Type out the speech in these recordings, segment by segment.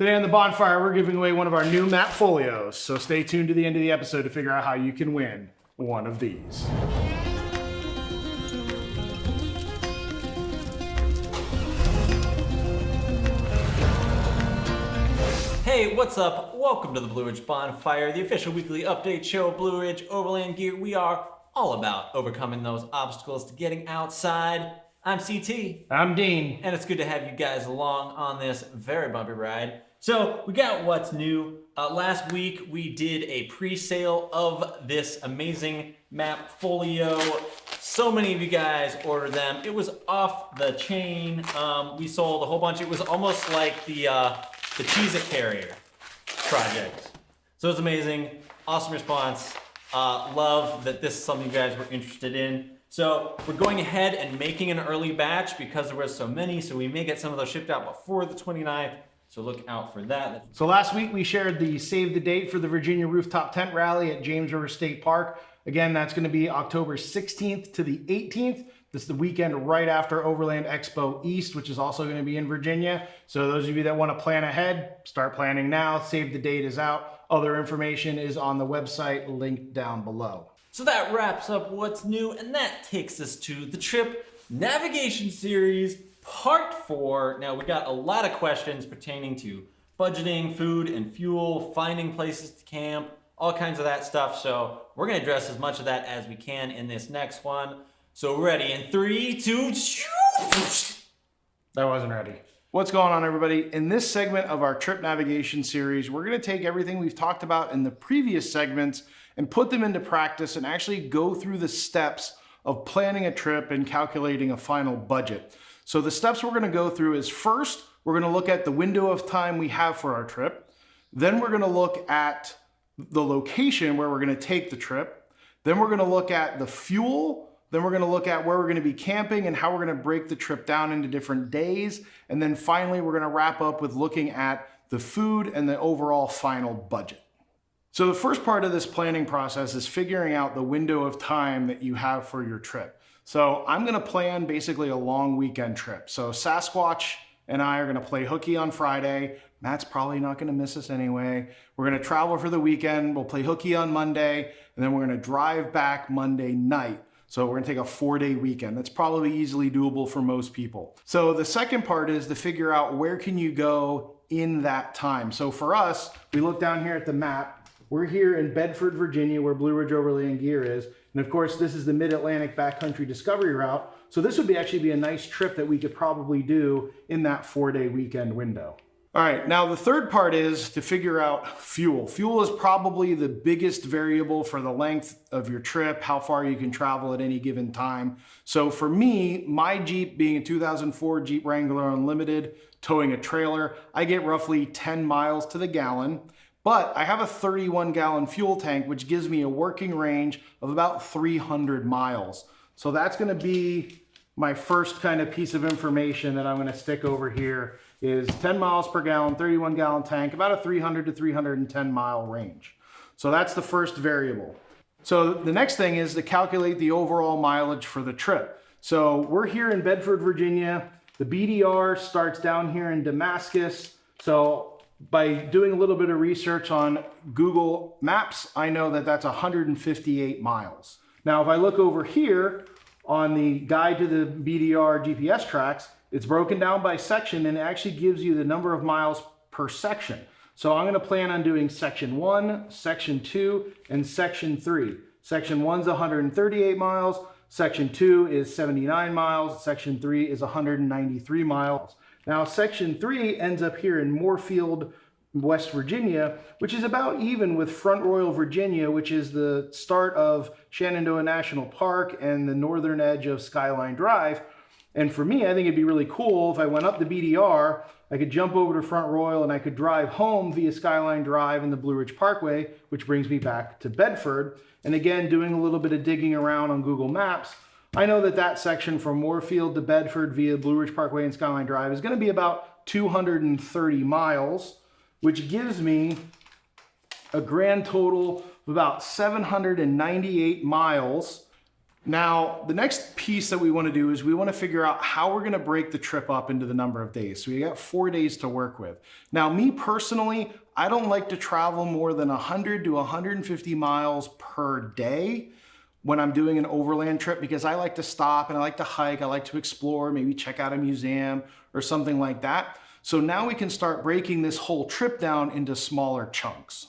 Today on the Bonfire, we're giving away one of our new map folios, so stay tuned to the end of the episode to figure out how you can win one of these. Hey, what's up? Welcome to the Blue Ridge Bonfire, the official weekly update show of Blue Ridge Overland Gear. We are all about overcoming those obstacles to getting outside. I'm CT. I'm Dean. And it's good to have you guys along on this very bumpy ride. So we got what's new. Last week we did a pre-sale of this amazing map folio. So many of you guys ordered them. It was off the chain. We sold a whole bunch. It was almost like the Cheez-It Carrier project. So it was amazing. Awesome response. Love that this is something you guys were interested in. So we're going ahead and making an early batch because there were so many, so we may get some of those shipped out before the 29th, so look out for that. So last week we shared the save the date for the Virginia Rooftop Tent Rally at James River State Park. Again, that's going to be October 16th to the 18th. This is the weekend right after Overland Expo East, which is also going to be in Virginia. So those of you that want to plan ahead, start planning now. Save the date is out. Other information is on the website linked down below. So that wraps up what's new, and that takes us to the trip navigation series part 4. Now we got a lot of questions pertaining to budgeting, food and fuel, finding places to camp, all kinds of that stuff. So we're going to address as much of that as we can in this next one. So ready in 3, 2, That wasn't ready. What's going on, everybody? In this segment of our trip navigation series, we're going to take everything we've talked about in the previous segments and put them into practice and actually go through the steps of planning a trip and calculating a final budget. So the steps we're going to go through is, first, we're going to look at the window of time we have for our trip. Then we're going to look at the location where we're going to take the trip. Then we're going to look at the fuel. Then we're going to look at where we're going to be camping and how we're going to break the trip down into different days. And then finally, we're going to wrap up with looking at the food and the overall final budget. So the first part of this planning process is figuring out the window of time that you have for your trip. So I'm going to plan basically a long weekend trip. So Sasquatch and I are going to play hooky on Friday. Matt's probably not going to miss us anyway. We're going to travel for the weekend. We'll play hooky on Monday, and then we're going to drive back Monday night. So we're going to take a 4-day weekend. That's probably easily doable for most people. So the second part is to figure out where can you go in that time. So for us, we look down here at the map. We're here in Bedford, Virginia, where Blue Ridge Overland Gear is. And of course, this is the Mid-Atlantic Backcountry Discovery Route. So this would actually be a nice trip that we could probably do in that 4-day weekend window. All right, now the third part is to figure out fuel. Fuel is probably the biggest variable for the length of your trip, how far you can travel at any given time. So for me, my Jeep being a 2004 Jeep Wrangler Unlimited, towing a trailer, I get roughly 10 miles to the gallon. But I have a 31-gallon fuel tank, which gives me a working range of about 300 miles. So that's going to be my first kind of piece of information that I'm going to stick over here is 10 miles per gallon, 31-gallon tank, about a 300 to 310 mile range. So that's the first variable. So the next thing is to calculate the overall mileage for the trip. So we're here in Bedford, Virginia. The BDR starts down here in Damascus. So by doing a little bit of research on Google Maps, I know that that's 158 miles. Now, if I look over here on the guide to the BDR GPS tracks, it's broken down by section and it actually gives you the number of miles per section. So I'm going to plan on doing section 1, section 2, and section 3. Section 1 is 138 miles, section 2 is 79 miles, section 3 is 193 miles. Now, section 3 ends up here in Moorefield, West Virginia, which is about even with Front Royal, Virginia, which is the start of Shenandoah National Park and the northern edge of Skyline Drive. And for me, I think it'd be really cool if I went up the BDR, I could jump over to Front Royal and I could drive home via Skyline Drive and the Blue Ridge Parkway, which brings me back to Bedford. And again, doing a little bit of digging around on Google Maps, I know that that section from Moorefield to Bedford via Blue Ridge Parkway and Skyline Drive is going to be about 230 miles, which gives me a grand total of about 798 miles Now, the next piece that we want to do is we want to figure out how we're going to break the trip up into the number of days. So we got 4 days to work with. Now, me personally, I don't like to travel more than 100 to 150 miles per day when I'm doing an overland trip, because I like to stop and I like to hike, I like to explore, maybe check out a museum or something like that. So now we can start breaking this whole trip down into smaller chunks.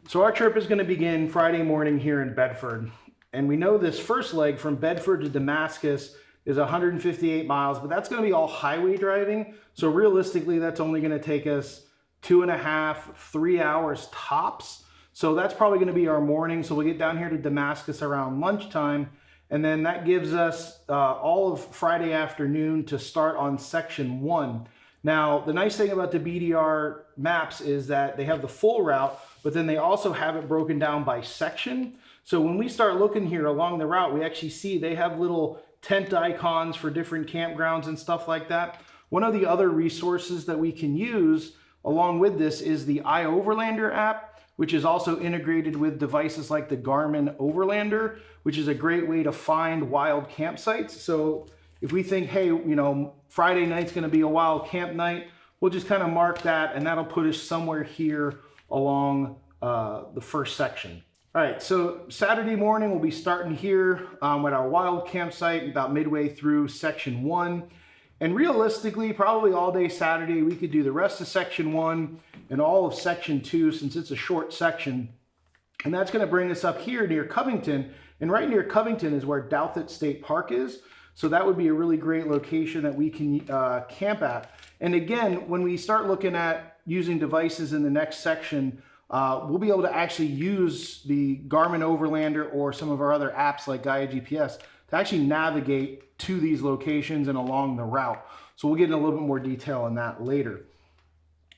So our trip is going to begin Friday morning here in Bedford. And we know this first leg from Bedford to Damascus is 158 miles, but that's going to be all highway driving. So realistically, that's only going to take us 2.5, 3 hours tops. So that's probably going to be our morning. So we'll get down here to Damascus around lunchtime. And then that gives us all of Friday afternoon to start on section 1. Now, the nice thing about the BDR maps is that they have the full route, but then they also have it broken down by section. So when we start looking here along the route, we actually see they have little tent icons for different campgrounds and stuff like that. One of the other resources that we can use along with this is the iOverlander app, which is also integrated with devices like the Garmin Overlander, which is a great way to find wild campsites. So if we think, hey, you know, Friday night's going to be a wild camp night, we'll just kind of mark that, and that'll put us somewhere here along the first section. All right, so Saturday morning we'll be starting here at our wild campsite about midway through section 1. And realistically, probably all day Saturday, we could do the rest of section 1 and all of section 2 since it's a short section. And that's going to bring us up here near Covington. And right near Covington is where Douthit State Park is. So that would be a really great location that we can camp at. And again, when we start looking at using devices in the next section, we'll be able to actually use the Garmin Overlander or some of our other apps like Gaia GPS to actually navigate to these locations and along the route. So we'll get in a little bit more detail on that later.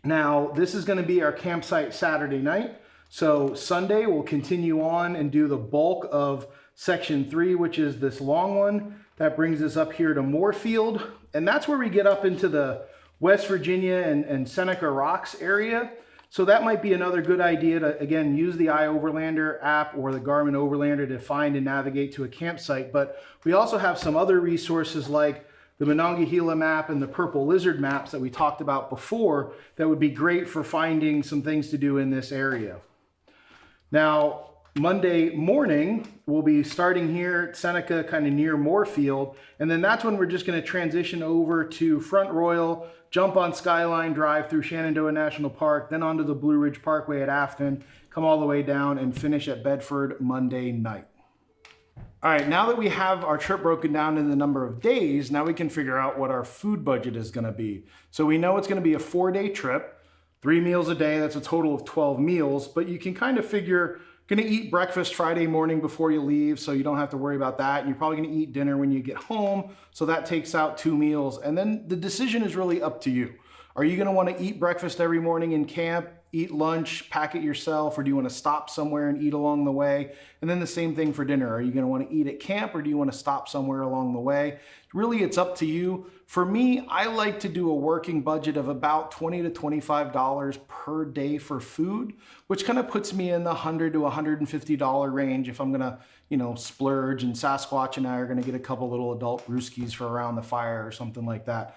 Now, this is going to be our campsite Saturday night. So Sunday, we'll continue on and do the bulk of section 3, which is this long one. That brings us up here to Moorfield. And that's where we get up into the West Virginia and Seneca Rocks area. So that might be another good idea to, again, use the iOverlander app or the Garmin Overlander to find and navigate to a campsite. But we also have some other resources like the Monongahela map and the Purple Lizard maps that we talked about before that would be great for finding some things to do in this area. Now, Monday morning, we'll be starting here at Seneca, kind of near Moorfield, and then that's when we're just going to transition over to Front Royal, jump on Skyline Drive through Shenandoah National Park, then onto the Blue Ridge Parkway at Afton, come all the way down and finish at Bedford Monday night. All right, now that we have our trip broken down in the number of days, now we can figure out what our food budget is going to be. So we know it's going to be a 4-day trip, 3 meals a day, that's a total of 12 meals, but you can kind of figure going to eat breakfast Friday morning before you leave, so you don't have to worry about that. And you're probably going to eat dinner when you get home, so that takes out 2 meals. And then the decision is really up to you. Are you going to want to eat breakfast every morning in camp, eat lunch, pack it yourself, or do you want to stop somewhere and eat along the way? And then the same thing for dinner. Are you going to want to eat at camp, or do you want to stop somewhere along the way? Really, it's up to you. For me, I like to do a working budget of about $20 to $25 per day for food, which kind of puts me in the $100 to $150 range if I'm going to, you know, splurge, and Sasquatch and I are going to get a couple little adult brewskis for around the fire or something like that.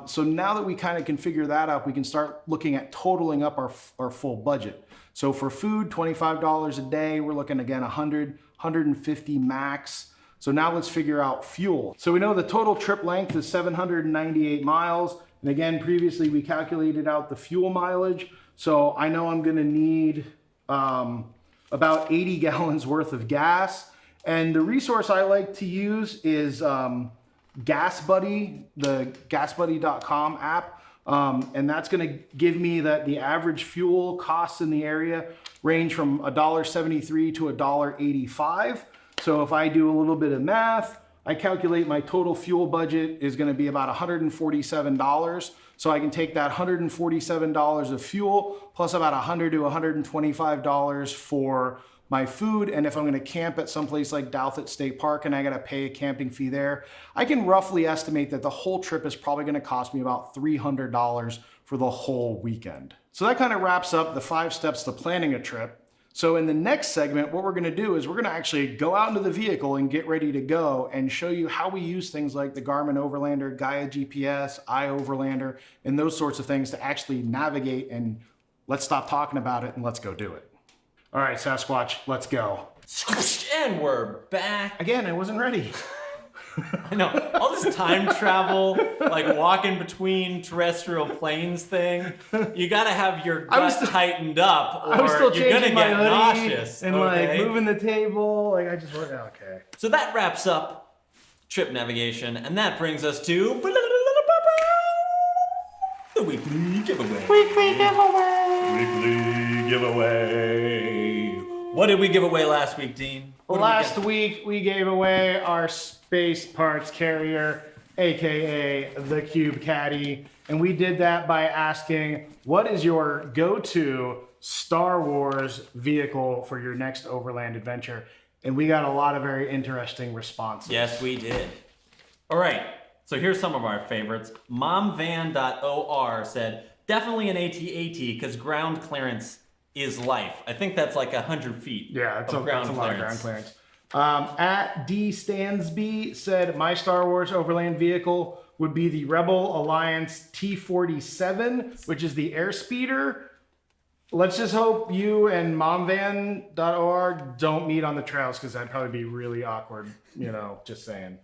So now that we kind of can figure that out, we can start looking at totaling up our full budget. So for food, $25 a day, we're looking again 100, 150 max. So now let's figure out fuel. So we know the total trip length is 798 miles. And again, previously we calculated out the fuel mileage. So I know I'm gonna need about 80 gallons worth of gas. And the resource I like to use is Gas Buddy, the gasbuddy.com app. And that's gonna give me that the average fuel costs in the area range from $1.73 to $1.85. So if I do a little bit of math, I calculate my total fuel budget is going to be about $147. So I can take that $147 of fuel plus about $100 to $125 for my food. And if I'm going to camp at some place like Douthit State Park and I got to pay a camping fee there, I can roughly estimate that the whole trip is probably going to cost me about $300 for the whole weekend. So that kind of wraps up the 5 steps to planning a trip. So in the next segment, what we're gonna do is we're gonna actually go out into the vehicle and get ready to go and show you how we use things like the Garmin Overlander, Gaia GPS, iOverlander, and those sorts of things to actually navigate. And let's stop talking about it and let's go do it. All right, Sasquatch, let's go. And we're back. Again, I wasn't ready. I know, all this time travel, like walking between terrestrial planes thing, you gotta have your gut tightened up or I was still you're gonna changing my get hoodie nauseous. and like moving the table. Like I just wasn't, okay. So that wraps up trip navigation, and that brings us to the weekly giveaway. Weekly giveaway. Weekly giveaway. What did we give away last week, Dean? Last week we gave away our space parts carrier, aka the Cube Caddy, and we did that by asking, what is your go-to Star Wars vehicle for your next overland adventure? And we got a lot of very interesting responses. Yes, we did. All right, so here's some of our favorites. Momvan.or said, definitely an AT-AT because ground clearance is life. I think that's like 100 feet. Yeah, it's a lot of ground clearance. At D Stansby said, my Star Wars overland vehicle would be the Rebel Alliance T-47, which is the airspeeder. Let's just hope you and momvan.or don't meet on the trails because that'd probably be really awkward, you know, just saying.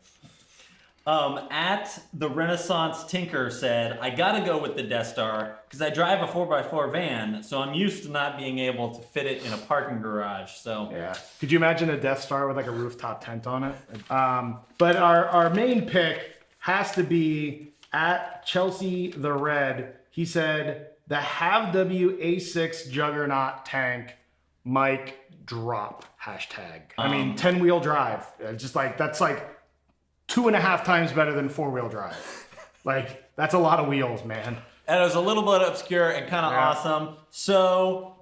At the Renaissance Tinker said, I gotta go with the Death Star because I drive a 4x4 van, so I'm used to not being able to fit it in a parking garage. So yeah, could you imagine a Death Star with like a rooftop tent on it? But our main pick has to be at Chelsea the Red. He said the Have W A6 Juggernaut tank mic drop hashtag. I mean, 10-wheel drive. Just like that's like 2.5 times better than 4-wheel drive. Like, that's a lot of wheels, man. And it was a little bit obscure and kind of awesome. So,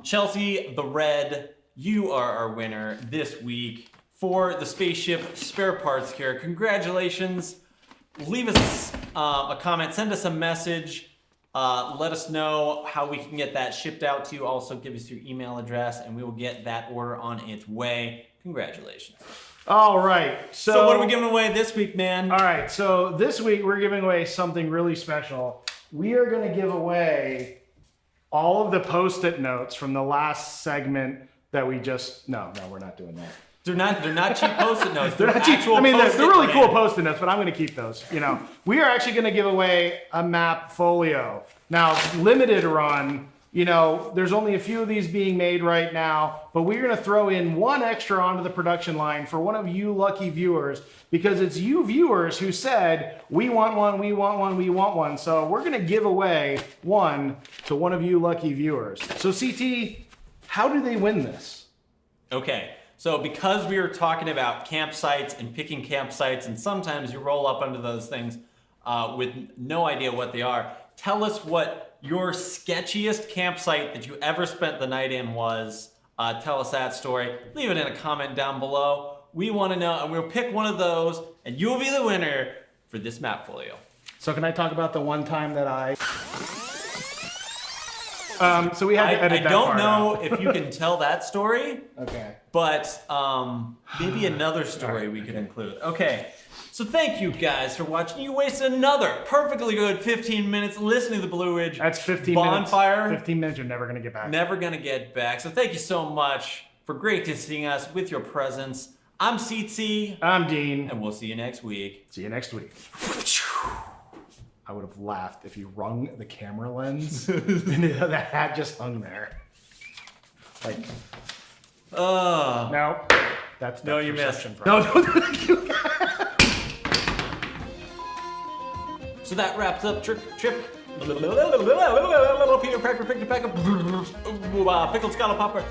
Chelsea the Red, you are our winner this week for the Spaceship Spare Parts Care. Congratulations. Leave us a comment, send us a message. Let us know how we can get that shipped out to you. Also, give us your email address, and we will get that order on its way. Congratulations. All right. So what are we giving away this week, man? All right. So this week we're giving away something really special. We are going to give away all of the Post-it notes from the last segment that we just... No, we're not doing that. They're not cheap Post-it notes. They're not cheap. I mean, they're really cool Post-it notes, but I'm going to keep those. You know, we are actually going to give away a map folio. Now, limited run. You know, there's only a few of these being made right now, but we're going to throw in one extra onto the production line for one of you lucky viewers, because it's you viewers who said, we want one, we want one, we want one. So we're going to give away one to one of you lucky viewers. So CT, how do they win this? Okay, so because we were talking about campsites and picking campsites, and sometimes you roll up under those things with no idea what they are, tell us what your sketchiest campsite that you ever spent the night in was. Tell us that story. Leave it in a comment down below. We want to know, and we'll pick one of those, and you'll be the winner for this map folio. So can I talk about the one time that I... so we had to edit that part I don't know if you can tell that story. Okay. But maybe another story we could include. Okay. So thank you guys for watching. You wasted another perfectly good 15 minutes listening to the Blue Ridge That's 15 Bonfire. minutes. 15 minutes you're never going to get back. Never going to get back. So thank you so much for gracing us with your presence. I'm CT. I'm Dean. And we'll see you next week. See you next week. I would have laughed if you wrung the camera lens and the hat just hung there. Like, no, that's no, you missed. No, So that wraps up Trip. Peter Picker picked a pack of pickled scallop popper.